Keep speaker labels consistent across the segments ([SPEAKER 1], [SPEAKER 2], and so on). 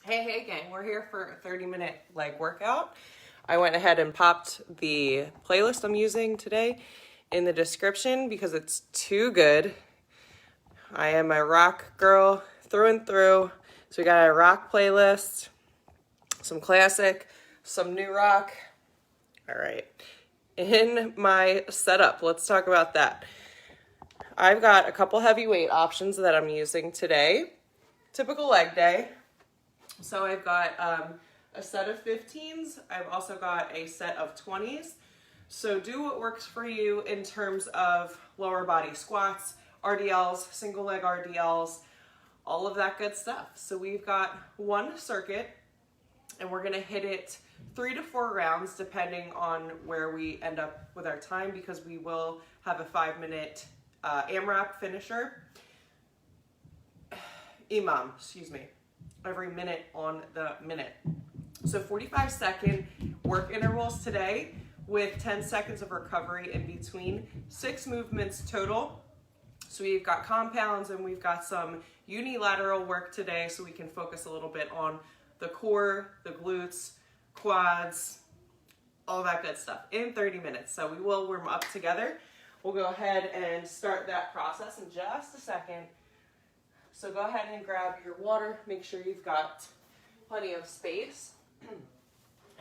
[SPEAKER 1] Hey gang, we're here for a 30-minute leg workout. I went ahead and popped the playlist I'm using today in the description because it's too good. I am a rock girl through and through. So we got a rock playlist, some classic, some new rock. All right. In my setup, let's talk about that. I've got a couple heavyweight options that I'm using today. Typical leg day. So I've got a set of 15s. I've also got a set of 20s. So do what works for you in terms of lower body squats, RDLs, single leg RDLs, all of that good stuff. So we've got one circuit and we're gonna hit it 3 to 4 rounds depending on where we end up with our time, because we will have a 5-minute AMRAP finisher. Every minute on the minute. So 45-second work intervals today with 10 seconds of recovery in between, 6 movements total. So we've got compounds and we've got some unilateral work today, so we can focus a little bit on the core, the glutes, quads, all that good stuff in 30 minutes. So we will warm up together. We'll go ahead and start that process in just a second. So go ahead and grab your water. Make sure you've got plenty of space.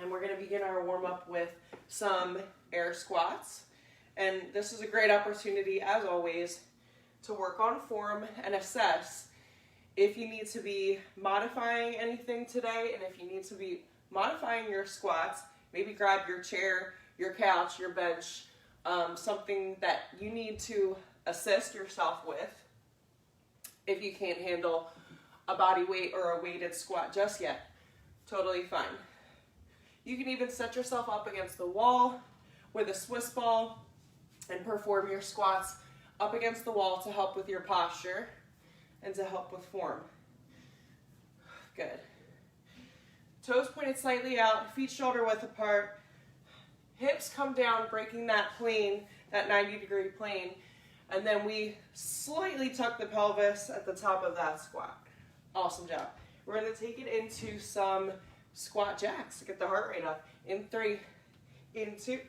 [SPEAKER 1] And we're going to begin our warm-up with some air squats. And this is a great opportunity, as always, to work on form and assess if you need to be modifying anything today, and if you need to be modifying your squats. Maybe grab your chair, your couch, your bench, something that you need to assist yourself with. If you can't handle a body weight or a weighted squat just yet, totally fine. You can even set yourself up against the wall with a Swiss ball and perform your squats up against the wall to help with your posture and to help with form. Good. Toes pointed slightly out, feet shoulder width apart, hips come down, breaking that plane, that 90-degree plane. And then we slightly tuck the pelvis at the top of that squat. Awesome job. We're going to take it into some squat jacks to get the heart rate up. In 3, in 2,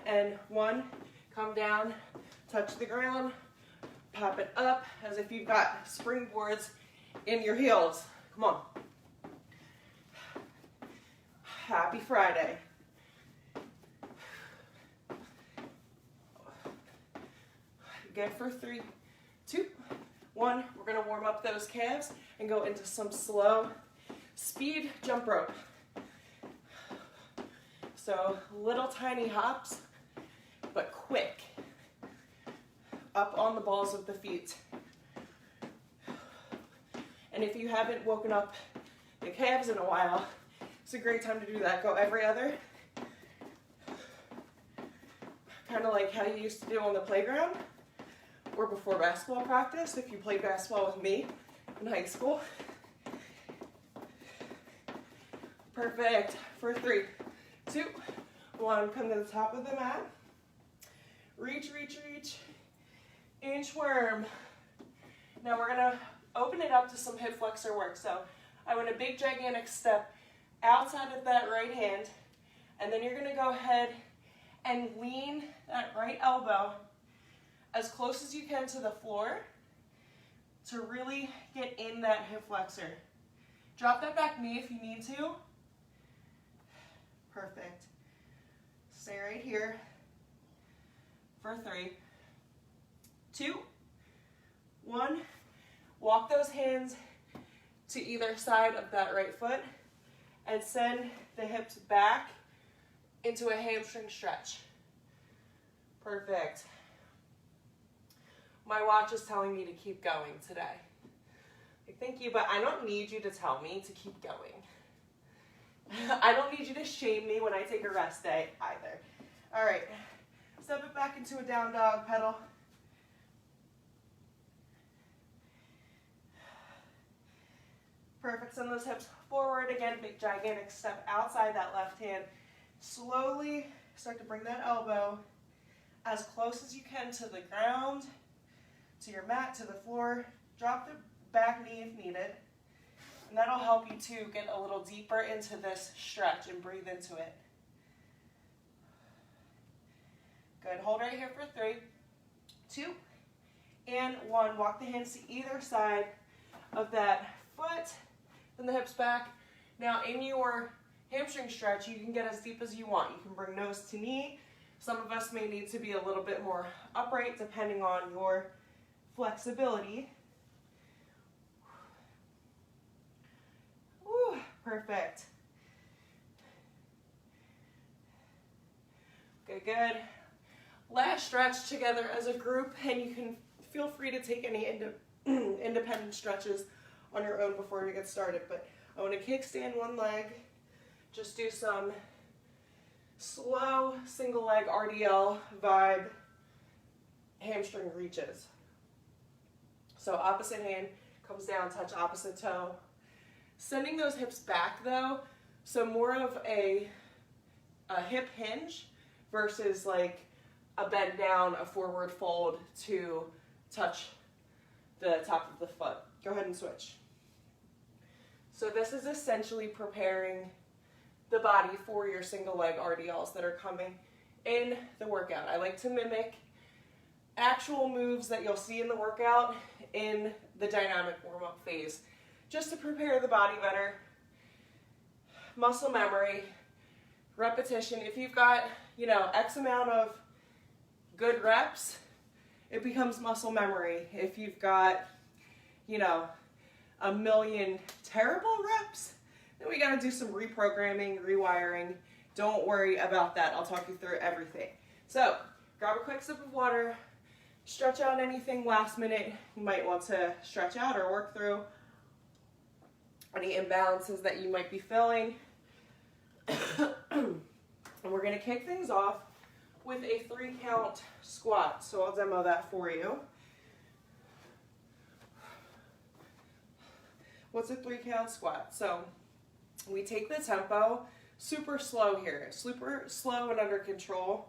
[SPEAKER 1] and 1. Come down, touch the ground, pop it up as if you've got springboards in your heels. Come on. Happy Friday. Good for 3, 2, 1. We're going to warm up those calves and go into some slow speed jump rope. So little tiny hops, but quick. Up on the balls of the feet. And if you haven't woken up the calves in a while, it's a great time to do that. Go every other. Kind of like how you used to do on the playground, or before basketball practice, if you played basketball with me in high school. Perfect. For 3, 2, 1. Come to the top of the mat. Reach, reach, reach. Inchworm. Now we're going to open it up to some hip flexor work. So I want a big, gigantic step outside of that right hand. And then you're going to go ahead and lean that right elbow as close as you can to the floor to really get in that hip flexor. Drop that back knee if you need to. Perfect. Stay right here for 3, 2, 1. Walk those hands to either side of that right foot and send the hips back into a hamstring stretch. Perfect. My watch is telling me to keep going today. Thank you, but I don't need you to tell me to keep going. I don't need you to shame me when I take a rest day either. All right, step it back into a down dog pedal. Perfect, send those hips forward again, big gigantic step outside that left hand. Slowly start to bring that elbow as close as you can to the ground, to your mat, to the floor. Drop the back knee if needed. And that'll help you to get a little deeper into this stretch and breathe into it. Good, hold right here for 3, 2, and 1. Walk the hands to either side of that foot, then the hips back. Now in your hamstring stretch, you can get as deep as you want. You can bring nose to knee. Some of us may need to be a little bit more upright depending on your flexibility. Woo, perfect. Okay, good. Last stretch together as a group, and you can feel free to take any independent stretches on your own before we get started. But I want to kickstand one leg, just do some slow single leg RDL vibe hamstring reaches. So opposite hand comes down, touch opposite toe. Sending those hips back though, so more of a hip hinge versus like a bend down, a forward fold to touch the top of the foot. Go ahead and switch. So this is essentially preparing the body for your single leg RDLs that are coming in the workout. I like to mimic actual moves that you'll see in the workout in the dynamic warm-up phase, just to prepare the body better. Muscle memory, repetition. If you've got, X amount of good reps, it becomes muscle memory. If you've got, a million terrible reps, then we got to do some reprogramming, rewiring. Don't worry about that. I'll talk you through everything. So grab a quick sip of water, stretch out anything last minute you might want to stretch out or work through, any imbalances that you might be feeling. And we're going to kick things off with a 3-count squat. So I'll demo that for you. What's a 3-count squat? So we take the tempo super slow here, super slow and under control.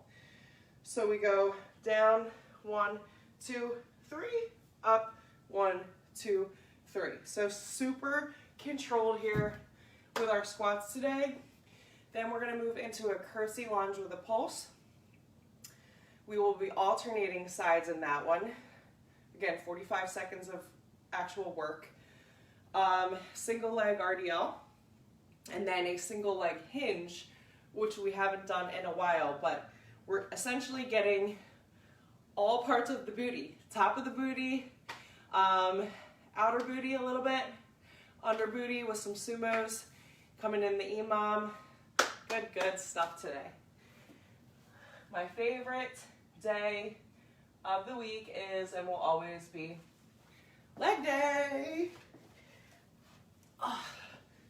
[SPEAKER 1] So we go down, 1, 2, 3, up, 1, 2, 3. So super controlled here with our squats today. Then we're going to move into a curtsy lunge with a pulse. We will be alternating sides in that one. Again, 45 seconds of actual work. Single leg RDL, and then a single leg hinge, which we haven't done in a while, but we're essentially getting all parts of the booty. Top of the booty, outer booty a little bit, under booty with some sumos, coming in the EMOM. Good stuff today. My favorite day of the week is, and will always be, leg day.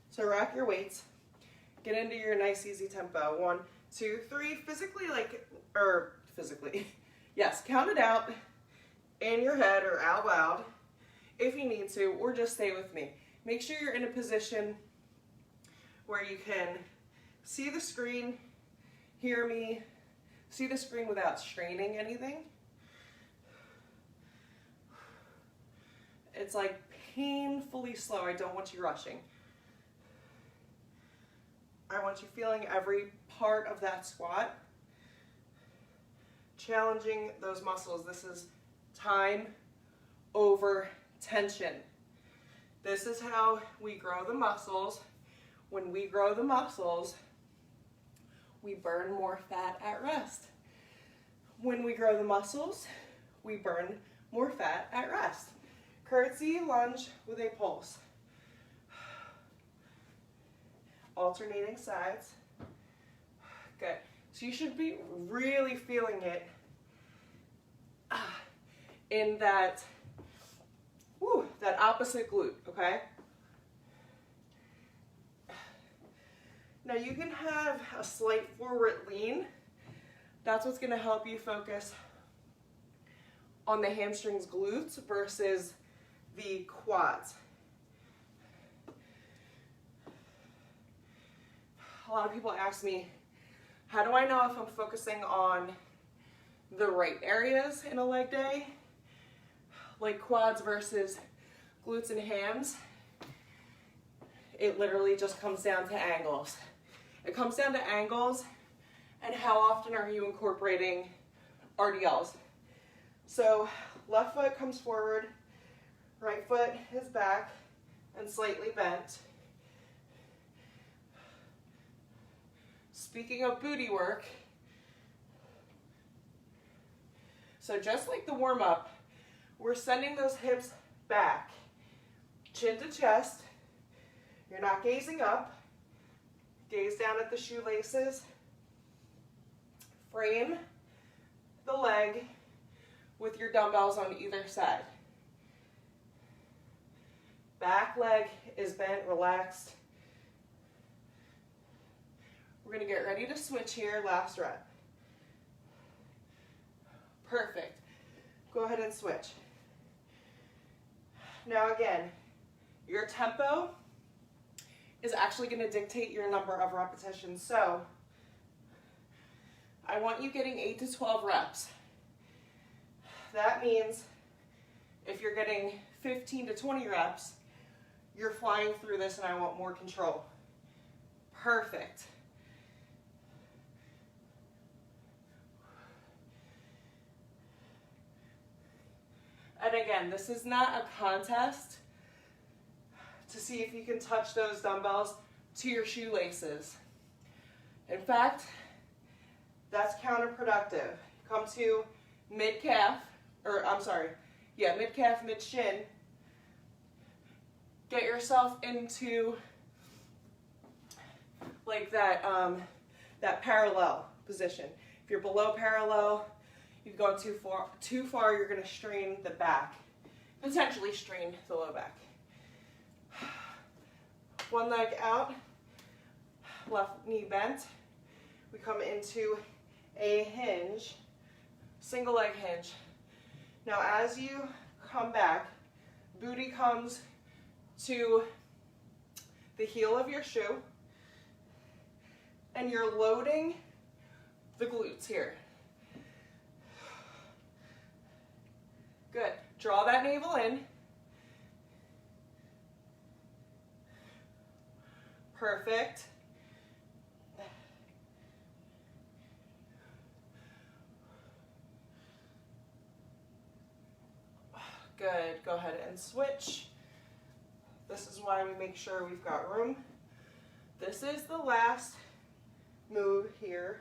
[SPEAKER 1] So rack your weights, get into your nice easy tempo. 1, 2, 3, yes, count it out in your head or out loud if you need to, or just stay with me. Make sure you're in a position where you can see the screen, hear me, see the screen without straining anything. It's like painfully slow. I don't want you rushing. I want you feeling every part of that squat, challenging those muscles. This is time over tension. This is how we grow the muscles. When we grow the muscles, we burn more fat at rest. When we grow the muscles, we burn more fat at rest. Curtsy lunge with a pulse. Alternating sides. Good. So you should be really feeling it in that, that opposite glute, okay? Now you can have a slight forward lean. That's what's gonna help you focus on the hamstrings, glutes versus the quads. A lot of people ask me, how do I know if I'm focusing on the right areas in a leg day? Like quads versus glutes and hams. it literally just comes down to angles. It comes down to angles and how often are you incorporating RDLs. So left foot comes forward, right foot is back and slightly bent. Speaking of booty work, so just like the warm-up, we're sending those hips back, chin to chest. You're not gazing up. Gaze down at the shoelaces. Frame the leg with your dumbbells on either side. Back leg is bent, relaxed. We're going to get ready to switch here, last rep. Perfect. Go ahead and switch. Now again, your tempo is actually going to dictate your number of repetitions. So I want you getting 8 to 12 reps. That means if you're getting 15 to 20 reps, you're flying through this and I want more control. Perfect. And again, this is not a contest to see if you can touch those dumbbells to your shoelaces. In fact, that's counterproductive. Come to mid-calf, mid-calf, mid-shin. Get yourself into like that, that parallel position. If you're below parallel, you've gone too far, you're going to strain the back, potentially strain the low back. One leg out, left knee bent. We come into a hinge, single leg hinge. Now as you come back, booty comes to the heel of your shoe, and you're loading the glutes here. Good. Draw that navel in. Perfect. Good. Go ahead and switch. This is why we make sure we've got room. This is the last move here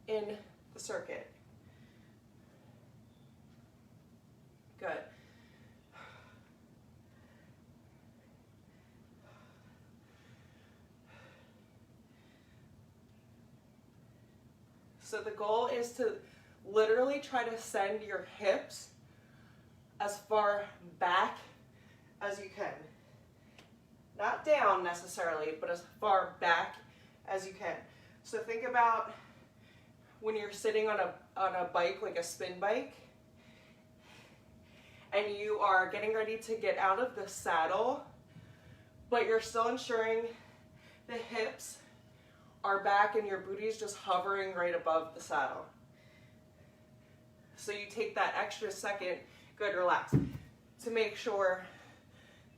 [SPEAKER 1] in the circuit. Good. So the goal is to literally try to send your hips as far back as you can. Not down necessarily, but as far back as you can. So think about when you're sitting on a bike, like a spin bike, and you are getting ready to get out of the saddle, but you're still ensuring the hips are back and your booty is just hovering right above the saddle. So you take that extra second, good, relax, to make sure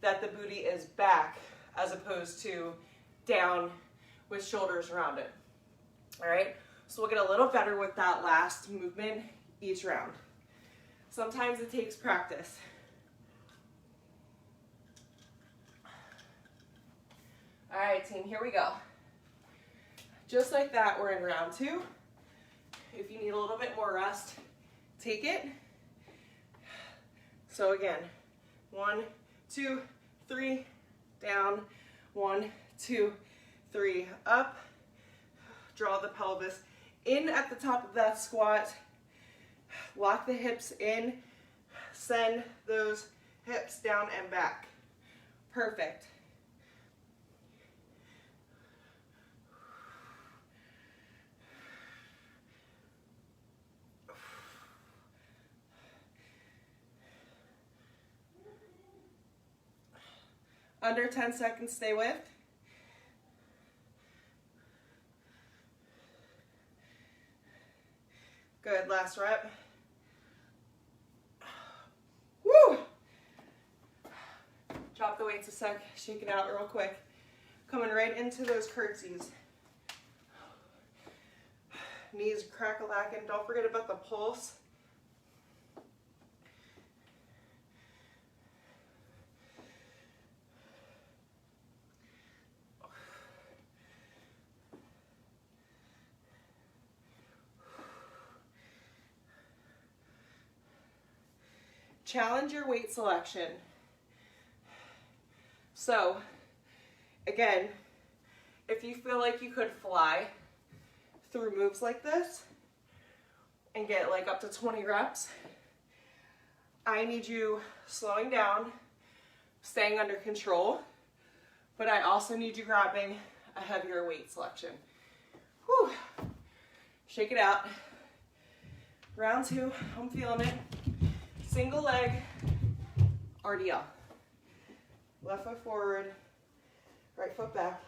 [SPEAKER 1] that the booty is back as opposed to down with shoulders around it. All right, so we'll get a little better with that last movement each round. Sometimes it takes practice. All right, team, here we go. Just like that, we're in round 2. If you need a little bit more rest, take it. So again, 1, 2, 3, down, 1, 2, 3, up. Draw the pelvis in at the top of that squat. Lock the hips in. Send those hips down and back. Perfect. Under 10 seconds, stay with. Good, last rep. Woo! Drop the weights a sec, shake it out real quick. Coming right into those curtsies. Knees crack-a-lacking. Don't forget about the pulse. Challenge your weight selection. So, again, if you feel like you could fly through moves like this and get like up to 20 reps, I need you slowing down, staying under control, but I also need you grabbing a heavier weight selection. Whew. Shake it out. Round 2, I'm feeling it. Single leg, RDL. Left foot forward, right foot back.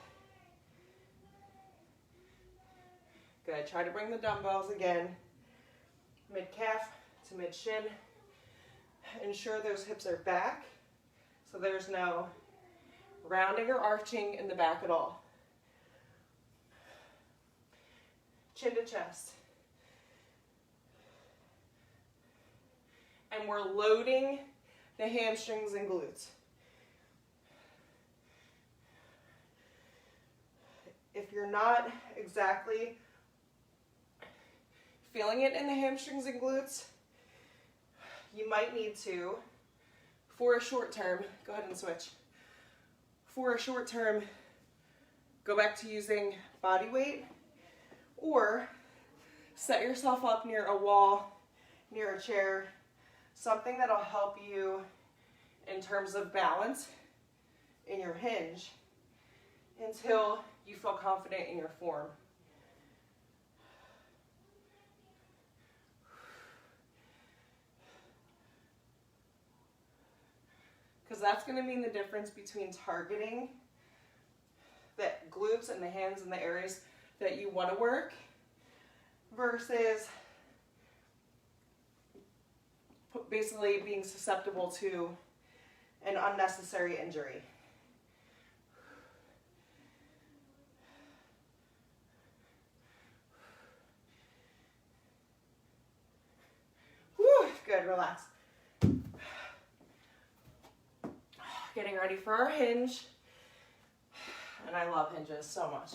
[SPEAKER 1] Good, try to bring the dumbbells again. Mid-calf to mid-shin. Ensure those hips are back, so there's no rounding or arching in the back at all. Chin to chest. And we're loading the hamstrings and glutes. If you're not exactly feeling it in the hamstrings and glutes, you might need to, for a short term, go ahead and switch. For a short term, go back to using body weight, or set yourself up near a wall, near a chair, something that'll help you in terms of balance in your hinge until you feel confident in your form. Because that's going to mean the difference between targeting the glutes and the hands and the areas that you want to work versus basically being susceptible to an unnecessary injury. Whew, good, relax. Getting ready for our hinge. And I love hinges so much.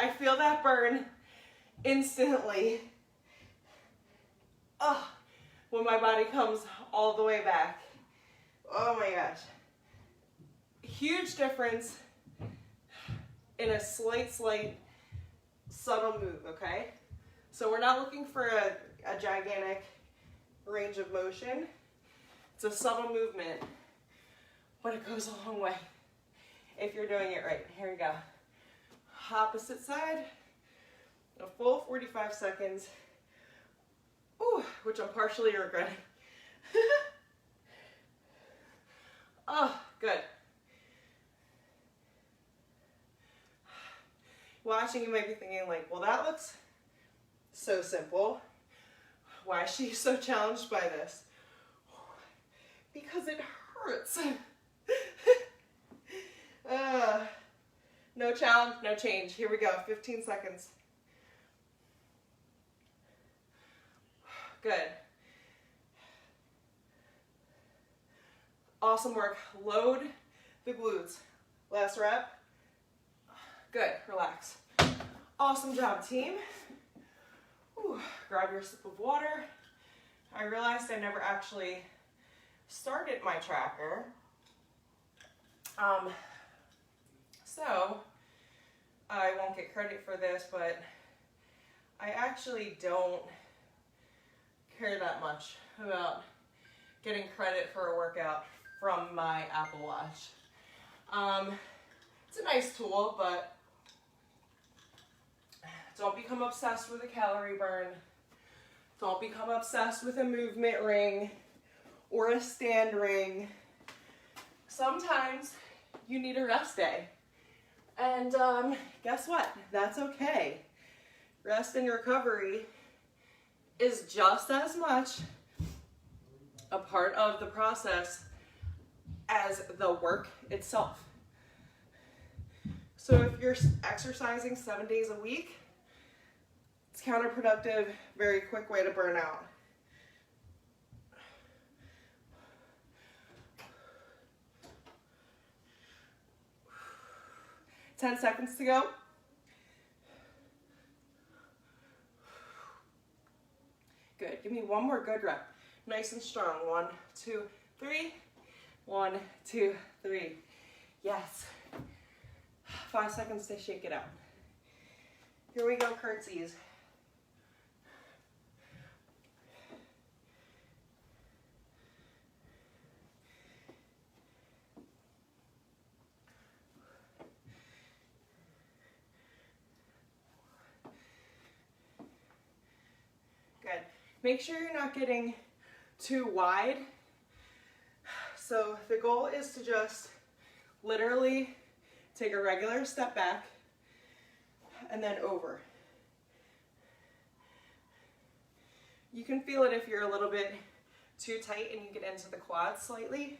[SPEAKER 1] I feel that burn instantly. When my body comes all the way back. Oh my gosh. Huge difference in a slight, subtle move, okay? So we're not looking for a gigantic range of motion. It's a subtle movement, but it goes a long way if you're doing it right. Here we go. Opposite side, a full 45 seconds, ooh, which I'm partially regretting. Oh, good. Watching, you might be thinking like, well, that looks so simple. Why is she so challenged by this? Because it hurts. No challenge, no change. Here we go, 15 seconds. Good. Awesome work. Load the glutes. Last rep. Good, relax. Awesome job, team. Ooh, grab your sip of water. I realized I never actually started my tracker. So I won't get credit for this, but I actually don't care that much about getting credit for a workout from my Apple Watch. It's a nice tool, but Don't become obsessed with a calorie burn. Don't become obsessed with a movement ring or a stand ring. Sometimes you need a rest day. And guess what? That's okay. Rest and recovery is just as much a part of the process as the work itself. So if you're exercising 7 days a week, it's counterproductive, very quick way to burn out. Ten seconds to go. Good. Give me one more good rep. Nice and strong. 1, 2, 3. 1, 2, 3. Yes. 5 seconds to shake it out. Here we go, curtsies. Good. Make sure you're not getting too wide. So the goal is to just literally take a regular step back and then over. You can feel it if you're a little bit too tight and you get into the quads slightly.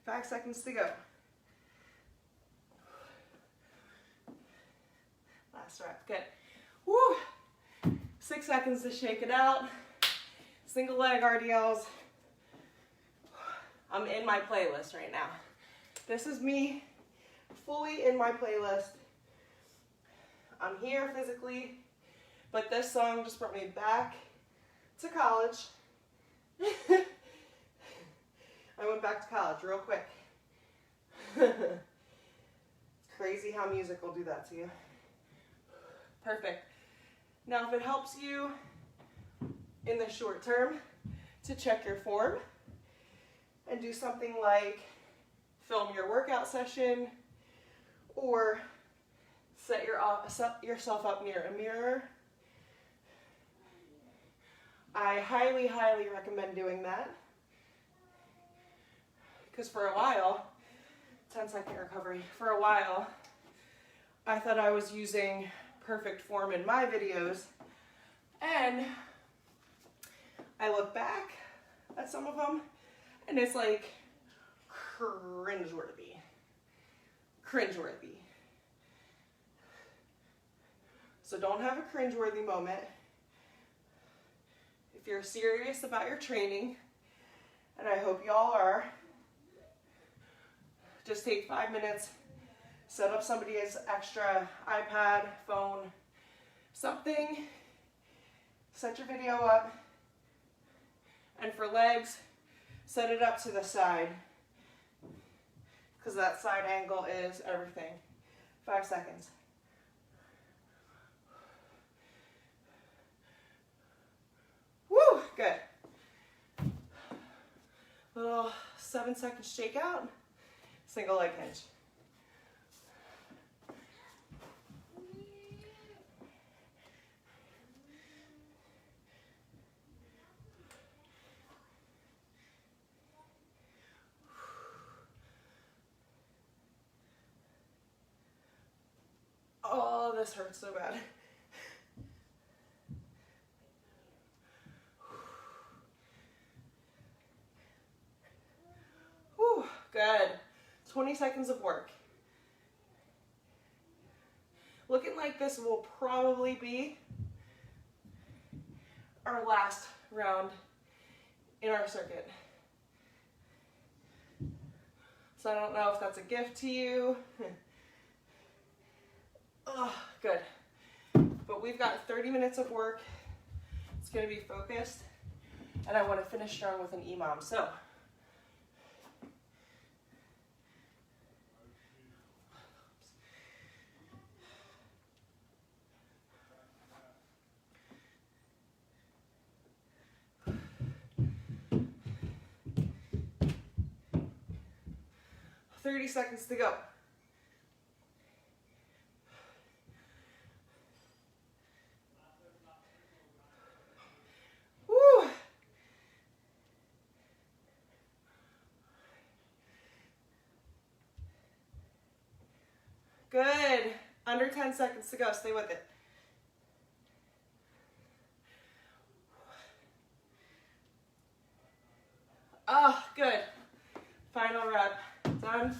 [SPEAKER 1] Five seconds to go. Last rep, good. Woo! 6 seconds to shake it out. Single leg RDLs. I'm in my playlist right now. This is me fully in my playlist. I'm here physically, but this song just brought me back to college. I went back to college real quick. It's crazy how music will do that to you. Perfect. Now if it helps you in the short term to check your form and do something like film your workout session or set yourself up near a mirror, I highly, highly recommend doing that. Because for a while, 10-second recovery, for a while, I thought I was using perfect form in my videos, and I look back at some of them, and it's like cringeworthy. Cringeworthy. So don't have a cringeworthy moment. If you're serious about your training, and I hope y'all are, just take 5 minutes, set up somebody's extra iPad, phone, something, set your video up, and for legs, set it up to the side, because that side angle is everything. 5 seconds. Woo, good. Little 7-second shake out, single leg hinge. Oh, this hurts so bad. Whew, good. 20 seconds of work. Looking like this will probably be our last round in our circuit. So I don't know if that's a gift to you. Oh, good. But we've got 30 minutes of work. It's going to be focused, and I want to finish strong with an EMOM. So, .30 seconds to go. Good. Under 10 seconds to go. Stay with it. Oh, good. Final rep. Done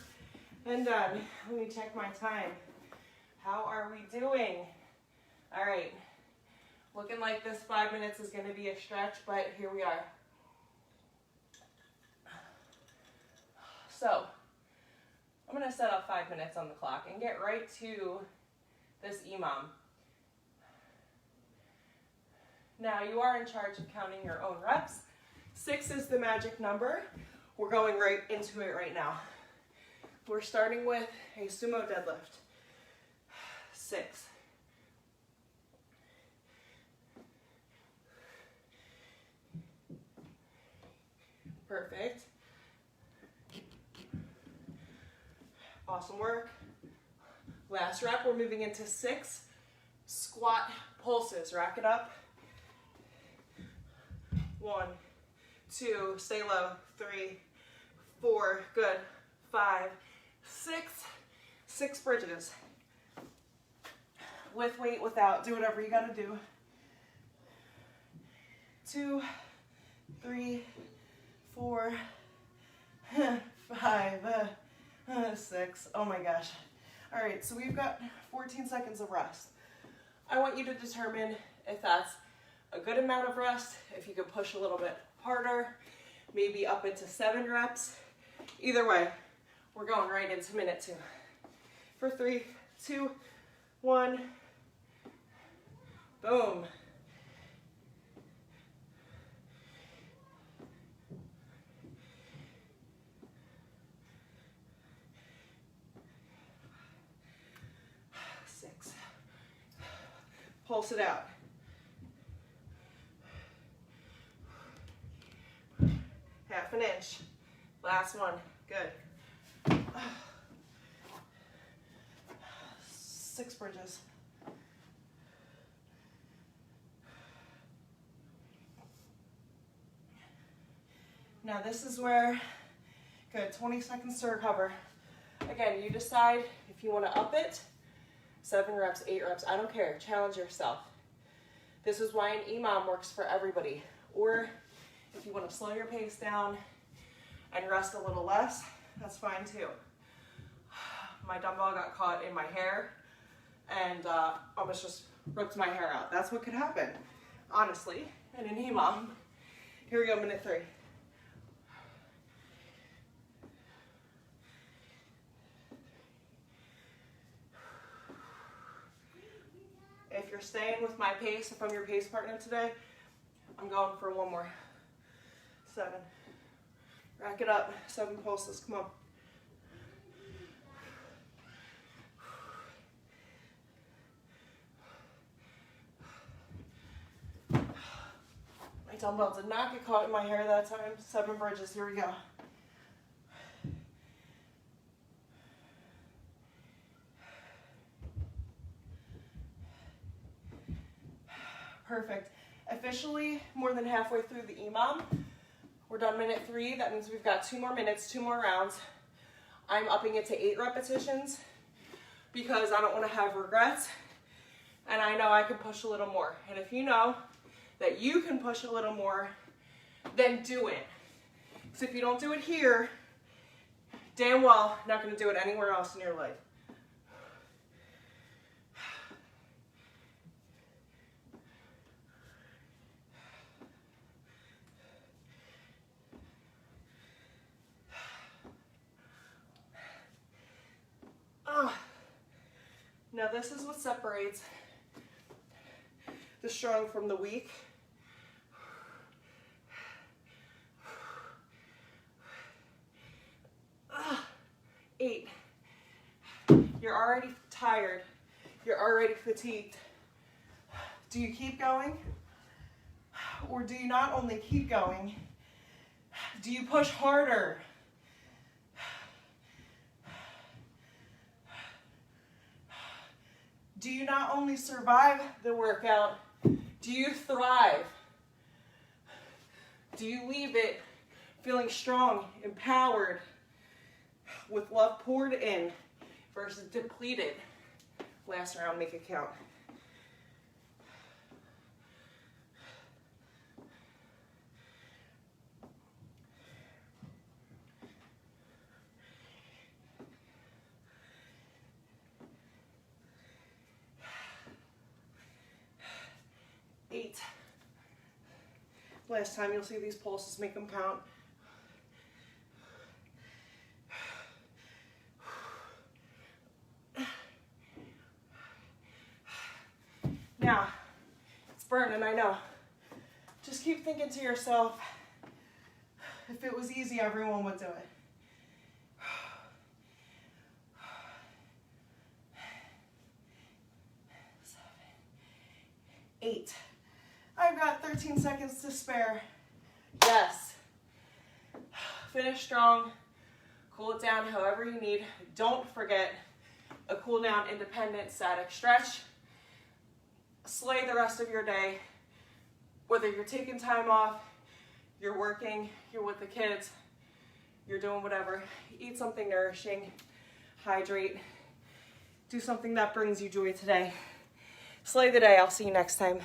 [SPEAKER 1] and done. Let me check my time. How are we doing? All right. Looking like this 5 minutes is going to be a stretch, but here we are. So, I'm going to set up 5 minutes on the clock and get right to this EMOM. Now, you are in charge of counting your own reps. 6 is the magic number. We're going right into it right now. We're starting with a sumo deadlift. 6. Perfect. Awesome work. Last rep, we're moving into 6 squat pulses. Rack it up. 1, 2, stay low. 3, 4, good. 5, 6, 6 bridges. With weight, without, do whatever you gotta do. 2, 3, 4, 5, 6. Oh my gosh. All right, so we've got 14 seconds of rest. I want you to determine if that's a good amount of rest, if you could push a little bit harder, maybe up into 7 reps. Either way, we're going right into minute 2. For 3, 2, 1, boom. Pulse it out. Half an inch. Last one. Good. 6 bridges. Now this is where, good, 20 seconds to recover. Again, you decide if you want to up it. 7 reps, 8 reps, I don't care. Challenge yourself. This is why an EMOM works for everybody. Or if you want to slow your pace down and rest a little less, that's fine too. My dumbbell got caught in my hair and almost just ripped my hair out. That's what could happen, honestly, in an EMOM. Here we go, minute 3. If you're staying with my pace, if I'm your pace partner today, I'm going for 1 more. 7. Rack it up. 7 pulses. Come on. My dumbbell did not get caught in my hair that time. 7 bridges. Here we go. Perfect. Officially more than halfway through the EMOM. We're done minute 3. That means we've got 2 more minutes, 2 more rounds. I'm upping it to 8 repetitions because I don't want to have regrets. And I know I can push a little more. And if you know that you can push a little more, then do it. So if you don't do it here, damn well not going to do it anywhere else in your life. Now this is what separates the strong from the weak. Eight. You're already tired. You're already fatigued. Do you keep going? Or do you not only keep going, do you push harder? Do you not only survive the workout, do you thrive? Do you leave it feeling strong, empowered, with love poured in versus depleted. Last round, make it count. Eight. Last time you'll see these pulses, make them count. Now, it's burning, I know. Just keep thinking to yourself, if it was easy, everyone would do it. 7, 8. I've got 13 seconds to spare. Yes. Finish strong. Cool it down however you need. Don't forget a cool down, independent, static stretch. Slay the rest of your day. Whether you're taking time off, you're working, you're with the kids, you're doing whatever. Eat something nourishing, hydrate, do something that brings you joy today. Slay the day. I'll see you next time.